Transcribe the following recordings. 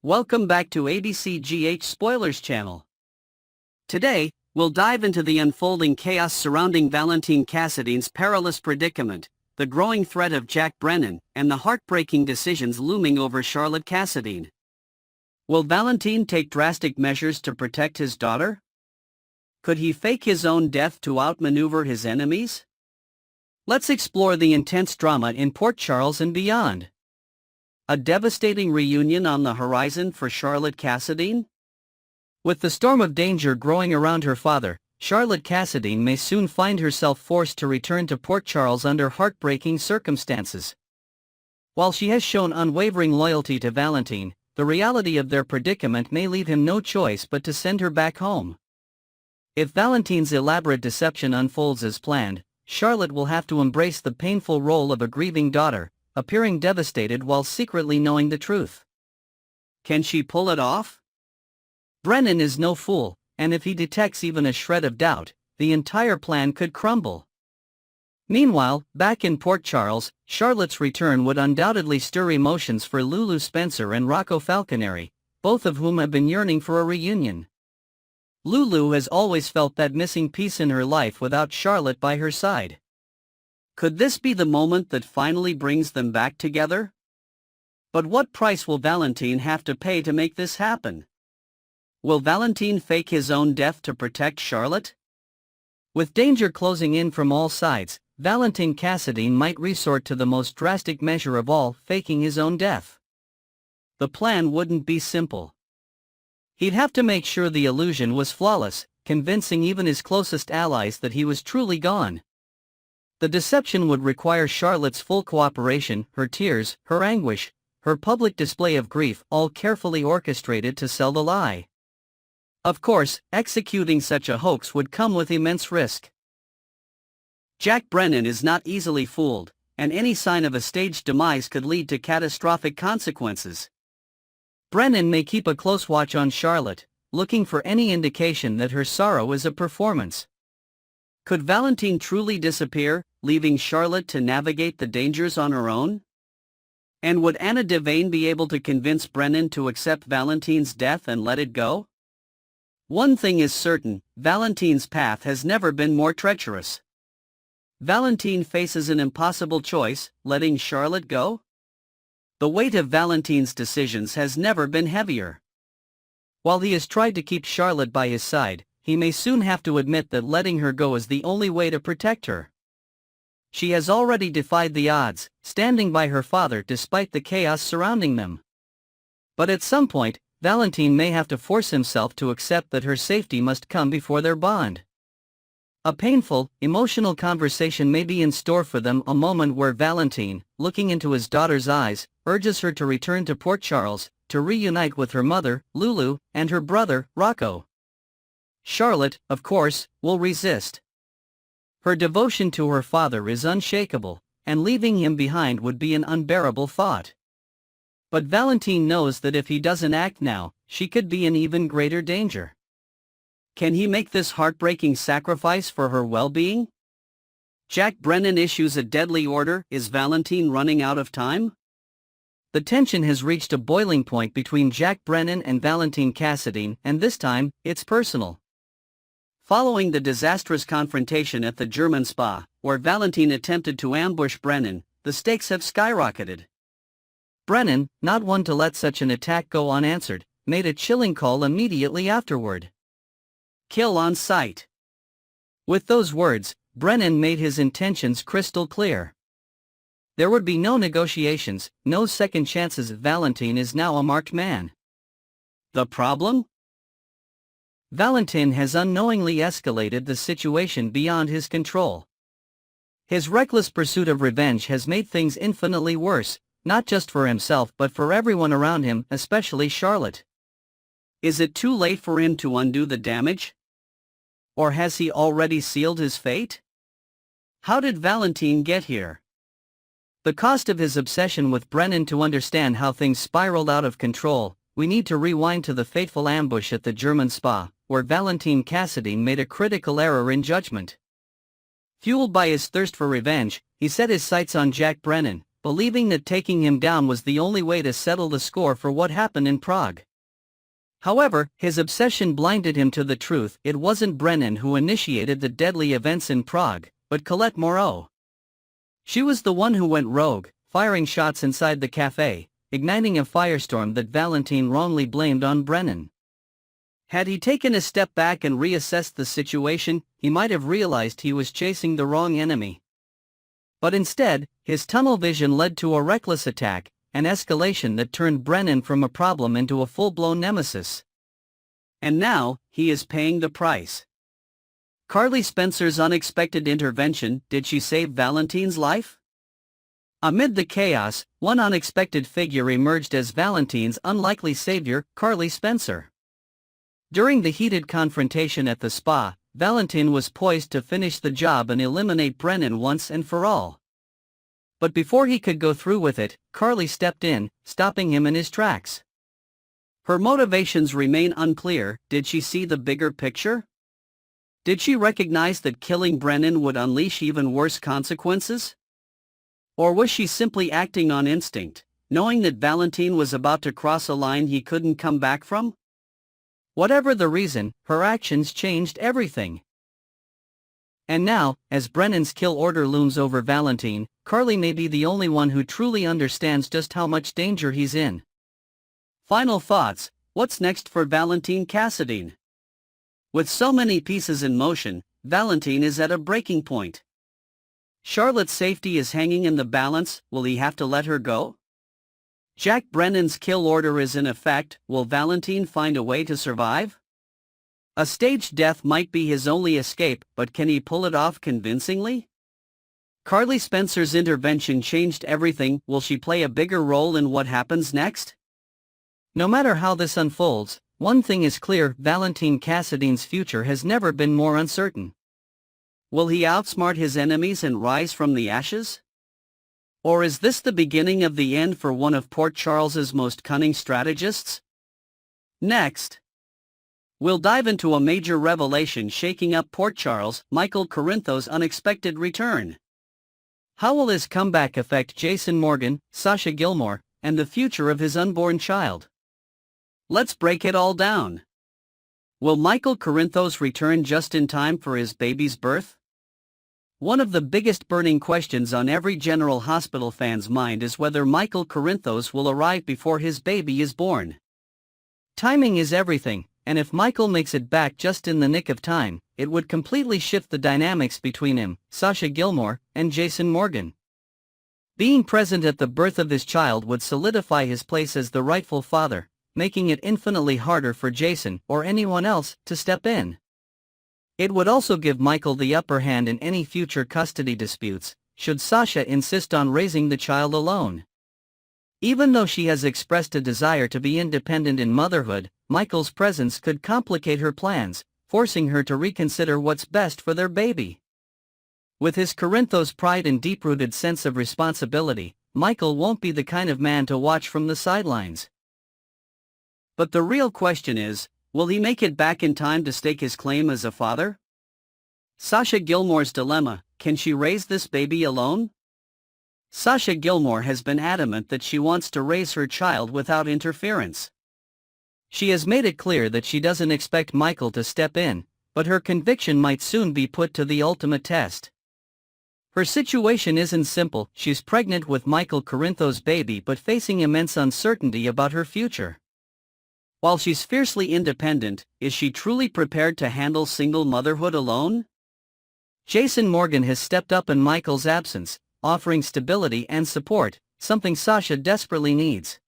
Welcome back to ABCGH Spoilers channel. Today, we'll dive into the unfolding chaos surrounding Valentin Cassidy's perilous predicament, the growing threat of Jack Brennan, and the heartbreaking decisions looming over Charlotte Cassidy. Will Valentin take drastic measures to protect his daughter? Could he fake his own death to outmaneuver his enemies? Let's explore the intense drama in Port Charles and beyond. A devastating reunion on the horizon for Charlotte Cassidy? With the storm of danger growing around her father, Charlotte Cassidy may soon find herself forced to return to Port Charles under heartbreaking circumstances. While she has shown unwavering loyalty to Valentin, the reality of their predicament may leave him no choice but to send her back home. If Valentin's elaborate deception unfolds as planned, Charlotte will have to embrace the painful role of a grieving daughter, appearing devastated while secretly knowing the truth. Can she pull it off? Brennan is no fool, and if he detects even a shred of doubt, the entire plan could crumble. Meanwhile, back in Port Charles, Charlotte's return would undoubtedly stir emotions for Lulu Spencer and Rocco Falconeri, both of whom have been yearning for a reunion. Lulu has always felt that missing piece in her life without Charlotte by her side. Could this be the moment that finally brings them back together? But what price will Valentin have to pay to make this happen? Will Valentin fake his own death to protect Charlotte? With danger closing in from all sides, Valentin Cassidy might resort to the most drastic measure of all, faking his own death. The plan wouldn't be simple. He'd have to make sure the illusion was flawless, convincing even his closest allies that he was truly gone. The deception would require Charlotte's full cooperation, her tears, her anguish, her public display of grief, all carefully orchestrated to sell the lie. Of course, executing such a hoax would come with immense risk. Jack Brennan is not easily fooled, and any sign of a staged demise could lead to catastrophic consequences. Brennan may keep a close watch on Charlotte, looking for any indication that her sorrow is a performance. Could Valentin truly disappear, leaving Charlotte to navigate the dangers on her own? And would Anna Devane be able to convince Brennan to accept Valentin's death and let it go? One thing is certain, Valentin's path has never been more treacherous. Valentin faces an impossible choice, letting Charlotte go? The weight of Valentin's decisions has never been heavier. While he has tried to keep Charlotte by his side, he may soon have to admit that letting her go is the only way to protect her. She has already defied the odds, standing by her father despite the chaos surrounding them. But at some point, Valentin may have to force himself to accept that her safety must come before their bond. A painful, emotional conversation may be in store for them, a moment where Valentin, looking into his daughter's eyes, urges her to return to Port Charles, to reunite with her mother, Lulu, and her brother, Rocco. Charlotte, of course, will resist. Her devotion to her father is unshakable, and leaving him behind would be an unbearable thought. But Valentin knows that if he doesn't act now, she could be in even greater danger. Can he make this heartbreaking sacrifice for her well-being? Jack Brennan issues a deadly order. Is Valentin running out of time? The tension has reached a boiling point between Jack Brennan and Valentin Cassidy, and this time, it's personal. Following the disastrous confrontation at the German spa, where Valentin attempted to ambush Brennan, the stakes have skyrocketed. Brennan, not one to let such an attack go unanswered, made a chilling call immediately afterward. Kill on sight. With those words, Brennan made his intentions crystal clear. There would be no negotiations, no second chances. Valentin is now a marked man. The problem? Valentin has unknowingly escalated the situation beyond his control. His reckless pursuit of revenge has made things infinitely worse, not just for himself but for everyone around him, especially Charlotte. Is it too late for him to undo the damage? Or has he already sealed his fate? How did Valentin get here? The cost of his obsession with Brennan. To understand how things spiraled out of control, we need to rewind to the fateful ambush at the German spa, where Valentin Cassidy made a critical error in judgment. Fueled by his thirst for revenge, he set his sights on Jack Brennan, believing that taking him down was the only way to settle the score for what happened in Prague. However, his obsession blinded him to the truth. It wasn't Brennan who initiated the deadly events in Prague, but Colette Moreau. She was the one who went rogue, firing shots inside the cafe, igniting a firestorm that Valentin wrongly blamed on Brennan. Had he taken a step back and reassessed the situation, he might have realized he was chasing the wrong enemy. But instead, his tunnel vision led to a reckless attack, an escalation that turned Brennan from a problem into a full-blown nemesis. And now, he is paying the price. Carly Spencer's unexpected intervention, did she save Valentin's life? Amid the chaos, one unexpected figure emerged as Valentin's unlikely savior, Carly Spencer. During the heated confrontation at the spa, Valentin was poised to finish the job and eliminate Brennan once and for all. But before he could go through with it, Carly stepped in, stopping him in his tracks. Her motivations remain unclear. Did she see the bigger picture? Did she recognize that killing Brennan would unleash even worse consequences? Or was she simply acting on instinct, knowing that Valentin was about to cross a line he couldn't come back from? Whatever the reason, her actions changed everything. And now, as Brennan's kill order looms over Valentin, Carly may be the only one who truly understands just how much danger he's in. Final thoughts: what's next for Valentin Cassadine? With so many pieces in motion, Valentin is at a breaking point. Charlotte's safety is hanging in the balance. Will he have to let her go? Jack Brennan's kill order is in effect. Will Valentin find a way to survive? A staged death might be his only escape, but can he pull it off convincingly? Carly Spencer's intervention changed everything. Will she play a bigger role in what happens next? No matter how this unfolds, one thing is clear: Valentin Cassadine's future has never been more uncertain. Will he outsmart his enemies and rise from the ashes? Or is this the beginning of the end for one of Port Charles's most cunning strategists? Next, we'll dive into a major revelation shaking up Port Charles: Michael Corinthos' unexpected return. How will his comeback affect Jason Morgan, Sasha Gilmore, and the future of his unborn child? Let's break it all down. Will Michael Corinthos return just in time for his baby's birth? One of the biggest burning questions on every General Hospital fan's mind is whether Michael Corinthos will arrive before his baby is born. Timing is everything, and if Michael makes it back just in the nick of time, it would completely shift the dynamics between him, Sasha Gilmore, and Jason Morgan. Being present at the birth of his child would solidify his place as the rightful father, making it infinitely harder for Jason or anyone else to step in. It would also give Michael the upper hand in any future custody disputes, should Sasha insist on raising the child alone. Even though she has expressed a desire to be independent in motherhood, Michael's presence could complicate her plans, forcing her to reconsider what's best for their baby. With his Corinthos pride and deep-rooted sense of responsibility, Michael won't be the kind of man to watch from the sidelines. But the real question is, will he make it back in time to stake his claim as a father? Sasha Gilmore's dilemma: can she raise this baby alone? Sasha Gilmore has been adamant that she wants to raise her child without interference. She has made it clear that she doesn't expect Michael to step in, but her conviction might soon be put to the ultimate test. Her situation isn't simple. She's pregnant with Michael Corinthos' baby but facing immense uncertainty about her future. While she's fiercely independent, is she truly prepared to handle single motherhood alone? Jason Morgan has stepped up in Michael's absence, offering stability and support, something Sasha desperately needs.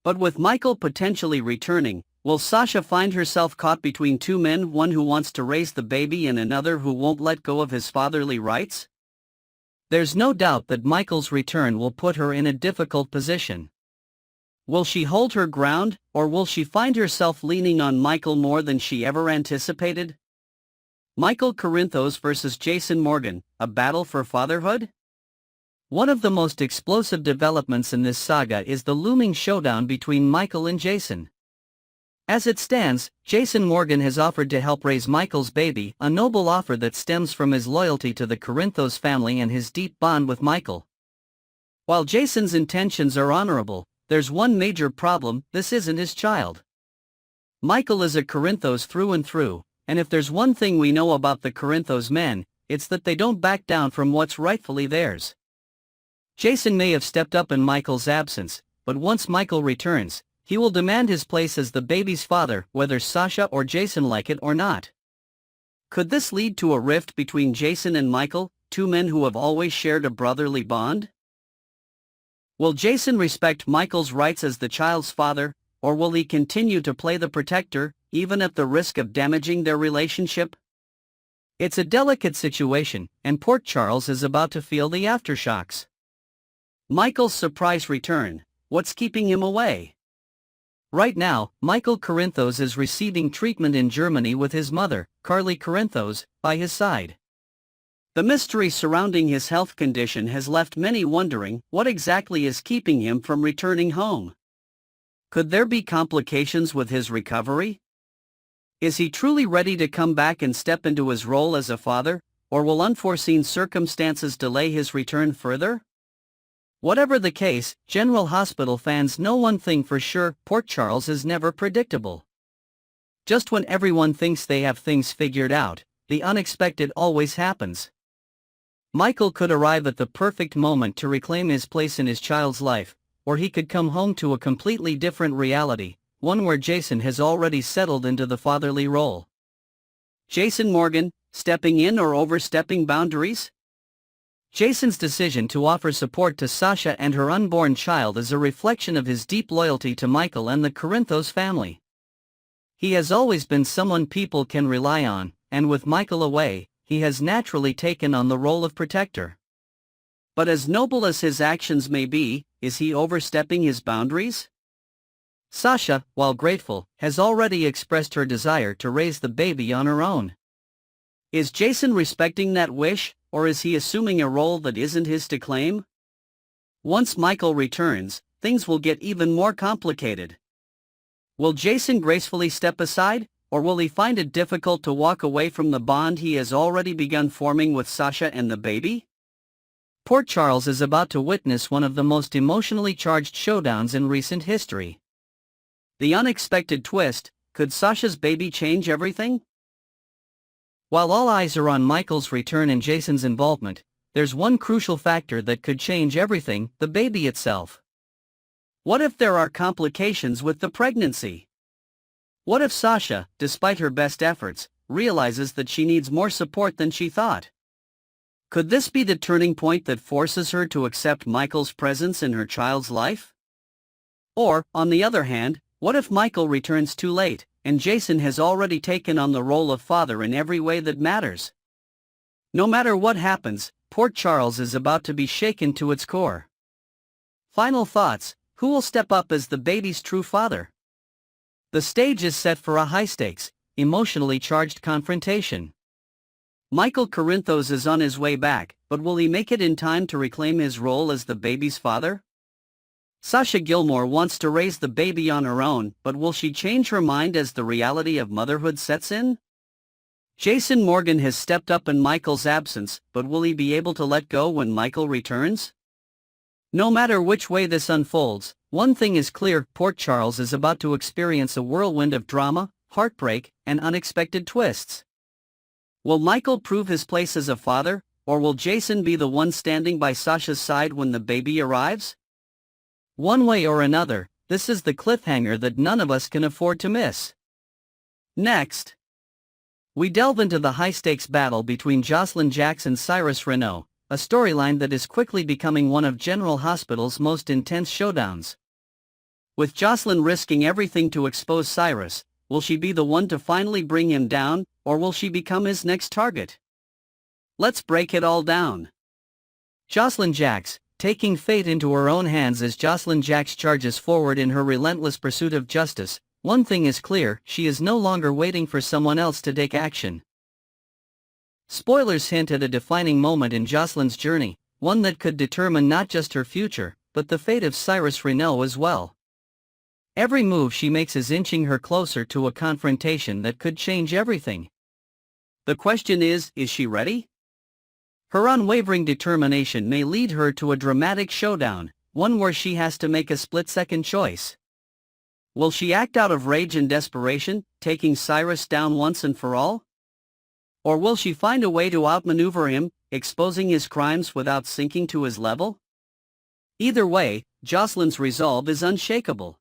But with Michael potentially returning, will Sasha find herself caught between two men, one who wants to raise the baby and another who won't let go of his fatherly rights? There's no doubt that Michael's return will put her in a difficult position. Will she hold her ground, or will she find herself leaning on Michael more than she ever anticipated? Michael Corinthos versus Jason Morgan, a battle for fatherhood? One of the most explosive developments in this saga is the looming showdown between Michael and Jason. As it stands, Jason Morgan has offered to help raise Michael's baby, a noble offer that stems from his loyalty to the Corinthos family and his deep bond with Michael. While Jason's intentions are honorable, there's one major problem: this isn't his child. Michael is a Corinthos through and through, and if there's one thing we know about the Corinthos men, it's that they don't back down from what's rightfully theirs. Jason may have stepped up in Michael's absence, but once Michael returns, he will demand his place as the baby's father, whether Sasha or Jason like it or not. Could this lead to a rift between Jason and Michael, two men who have always shared a brotherly bond? Will Jason respect Michael's rights as the child's father, or will he continue to play the protector, even at the risk of damaging their relationship? It's a delicate situation, and Port Charles is about to feel the aftershocks. Michael's surprise return: what's keeping him away? Right now, Michael Corinthos is receiving treatment in Germany with his mother, Carly Corinthos, by his side. The mystery surrounding his health condition has left many wondering what exactly is keeping him from returning home. Could there be complications with his recovery? Is he truly ready to come back and step into his role as a father, or will unforeseen circumstances delay his return further? Whatever the case, General Hospital fans know one thing for sure: Port Charles is never predictable. Just when everyone thinks they have things figured out, the unexpected always happens. Michael could arrive at the perfect moment to reclaim his place in his child's life, or he could come home to a completely different reality, one where Jason has already settled into the fatherly role. Jason Morgan, stepping in or overstepping boundaries? Jason's decision to offer support to Sasha and her unborn child is a reflection of his deep loyalty to Michael and the Corinthos family. He has always been someone people can rely on, and with Michael away, he has naturally taken on the role of protector. But as noble as his actions may be, is he overstepping his boundaries? Sasha, while grateful, has already expressed her desire to raise the baby on her own. Is Jason respecting that wish, or is he assuming a role that isn't his to claim? Once Michael returns, things will get even more complicated. Will Jason gracefully step aside, or will he find it difficult to walk away from the bond he has already begun forming with Sasha and the baby? Port Charles is about to witness one of the most emotionally charged showdowns in recent history. The unexpected twist: could Sasha's baby change everything? While all eyes are on Michael's return and Jason's involvement, there's one crucial factor that could change everything: the baby itself. What if there are complications with the pregnancy? What if Sasha, despite her best efforts, realizes that she needs more support than she thought? Could this be the turning point that forces her to accept Michael's presence in her child's life? Or, on the other hand, what if Michael returns too late, and Jason has already taken on the role of father in every way that matters? No matter what happens, Port Charles is about to be shaken to its core. Final thoughts: who will step up as the baby's true father? The stage is set for a high-stakes, emotionally charged confrontation. Michael Corinthos is on his way back, but will he make it in time to reclaim his role as the baby's father? Sasha Gilmore wants to raise the baby on her own, but will she change her mind as the reality of motherhood sets in? Jason Morgan has stepped up in Michael's absence, but will he be able to let go when Michael returns? No matter which way this unfolds, one thing is clear: Port Charles is about to experience a whirlwind of drama, heartbreak, and unexpected twists. Will Michael prove his place as a father, or will Jason be the one standing by Sasha's side when the baby arrives? One way or another, this is the cliffhanger that none of us can afford to miss. Next, we delve into the high-stakes battle between Jocelyn Jacks and Cyrus Renault, a storyline that is quickly becoming one of General Hospital's most intense showdowns. With Jocelyn risking everything to expose Cyrus, will she be the one to finally bring him down, or will she become his next target? Let's break it all down. Jocelyn Jacks, taking fate into her own hands as Jocelyn Jacks charges forward in her relentless pursuit of justice. One thing is clear: she is no longer waiting for someone else to take action. Spoilers hint at a defining moment in Jocelyn's journey, one that could determine not just her future, but the fate of Cyrus Renault as well. Every move she makes is inching her closer to a confrontation that could change everything. The question is she ready? Her unwavering determination may lead her to a dramatic showdown, one where she has to make a split-second choice. Will she act out of rage and desperation, taking Cyrus down once and for all? Or will she find a way to outmaneuver him, exposing his crimes without sinking to his level? Either way, Jocelyn's resolve is unshakable.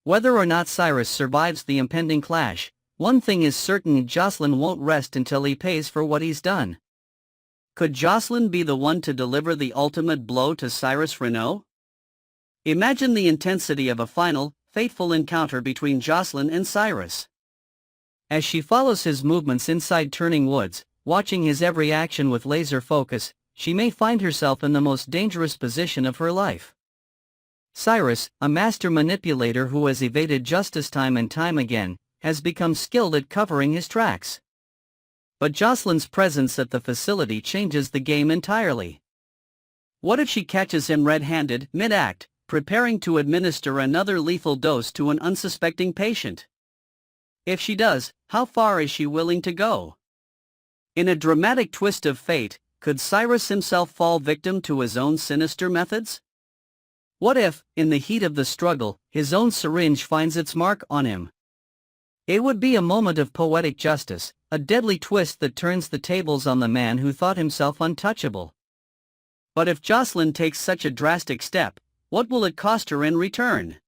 Whether or not Cyrus survives the impending clash, one thing is certain: Jocelyn won't rest until he pays for what he's done. Could Jocelyn be the one to deliver the ultimate blow to Cyrus Renaud? Imagine the intensity of a final, fateful encounter between Jocelyn and Cyrus. As she follows his movements inside Turning Woods, watching his every action with laser focus, she may find herself in the most dangerous position of her life. Cyrus, a master manipulator who has evaded justice time and time again, has become skilled at covering his tracks. But Jocelyn's presence at the facility changes the game entirely. What if she catches him red-handed, mid-act, preparing to administer another lethal dose to an unsuspecting patient? If she does, how far is she willing to go? In a dramatic twist of fate, could Cyrus himself fall victim to his own sinister methods? What if, in the heat of the struggle, his own syringe finds its mark on him? It would be a moment of poetic justice, a deadly twist that turns the tables on the man who thought himself untouchable. But if Jocelyn takes such a drastic step, what will it cost her in return?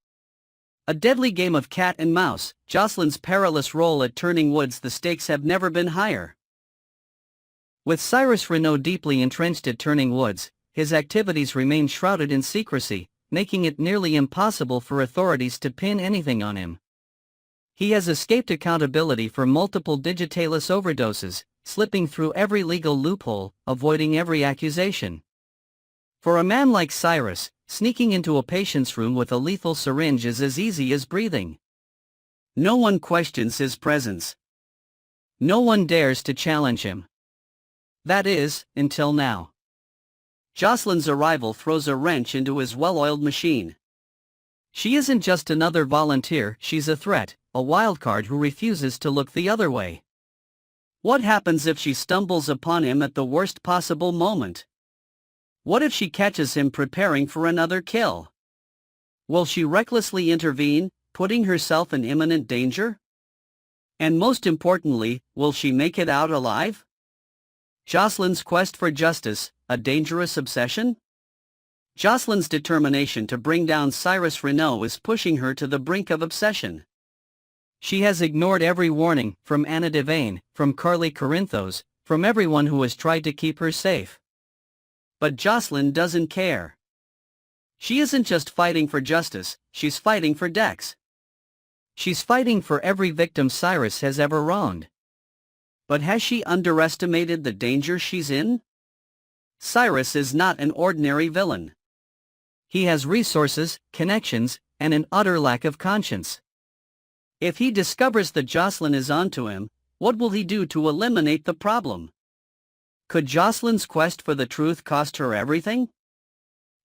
A deadly game of cat and mouse, Jocelyn's perilous role at Turning Woods. The stakes have never been higher. With Cyrus Renaud deeply entrenched at Turning Woods, his activities remain shrouded in secrecy, making it nearly impossible for authorities to pin anything on him. He has escaped accountability for multiple digitalis overdoses, slipping through every legal loophole, avoiding every accusation. For a man like Cyrus, sneaking into a patient's room with a lethal syringe is as easy as breathing. No one questions his presence. No one dares to challenge him. That is, until now. Jocelyn's arrival throws a wrench into his well-oiled machine. She isn't just another volunteer, she's a threat, a wildcard who refuses to look the other way. What happens if she stumbles upon him at the worst possible moment? What if she catches him preparing for another kill? Will she recklessly intervene, putting herself in imminent danger? And most importantly, will she make it out alive? Jocelyn's quest for justice, a dangerous obsession? Jocelyn's determination to bring down Cyrus Renaud is pushing her to the brink of obsession. She has ignored every warning, from Anna Devane, from Carly Corinthos, from everyone who has tried to keep her safe. But Jocelyn doesn't care. She isn't just fighting for justice, she's fighting for Dex. She's fighting for every victim Cyrus has ever wronged. But has she underestimated the danger she's in? Cyrus is not an ordinary villain. He has resources, connections, and an utter lack of conscience. If he discovers that Jocelyn is onto him, what will he do to eliminate the problem? Could Jocelyn's quest for the truth cost her everything?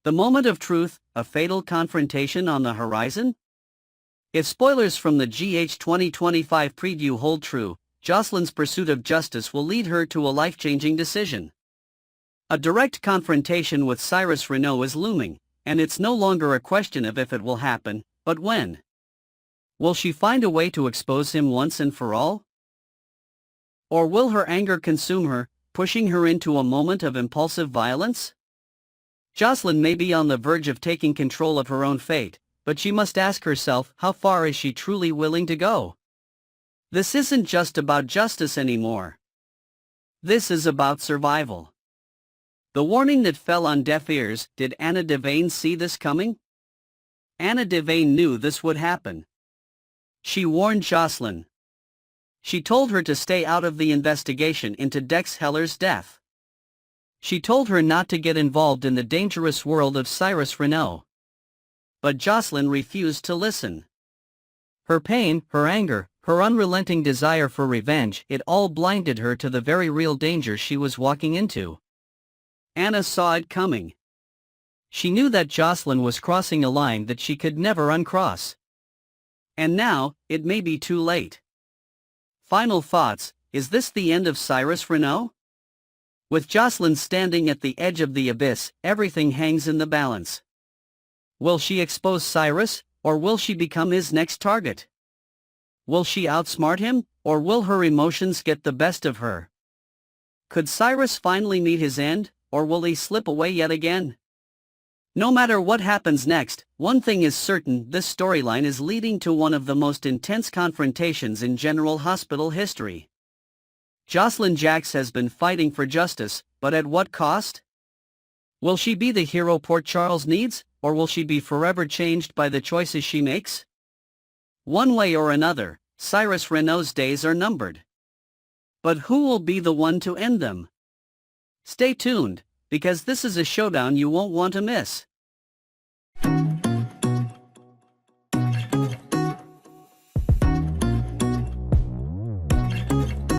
The moment of truth, a fatal confrontation on the horizon? If spoilers from the GH 2025 preview hold true, Jocelyn's pursuit of justice will lead her to a life-changing decision. A direct confrontation with Cyrus Renaud is looming, and it's no longer a question of if it will happen, but when. Will she find a way to expose him once and for all? Or will her anger consume her, pushing her into a moment of impulsive violence? Jocelyn may be on the verge of taking control of her own fate, but she must ask herself, how far is she truly willing to go? This isn't just about justice anymore. This is about survival. The warning that fell on deaf ears. Did Anna Devane see this coming? Anna Devane knew this would happen. She warned Jocelyn. She told her to stay out of the investigation into Dex Heller's death. She told her not to get involved in the dangerous world of Cyrus Renaud. But Jocelyn refused to listen. Her pain, her anger, her unrelenting desire for revenge, it all blinded her to the very real danger she was walking into. Anna saw it coming. She knew that Jocelyn was crossing a line that she could never uncross. And now, it may be too late. Final thoughts: is this the end of Cyrus Renaud? With Jocelyn standing at the edge of the abyss, everything hangs in the balance. Will she expose Cyrus, or will she become his next target? Will she outsmart him, or will her emotions get the best of her? Could Cyrus finally meet his end, or will he slip away yet again? No matter what happens next, one thing is certain: this storyline is leading to one of the most intense confrontations in General Hospital history. Jocelyn Jacks has been fighting for justice, but at what cost? Will she be the hero Port Charles needs, or will she be forever changed by the choices she makes? One way or another, Cyrus Renault's days are numbered. But who will be the one to end them? Stay tuned, because this is a showdown you won't want to miss.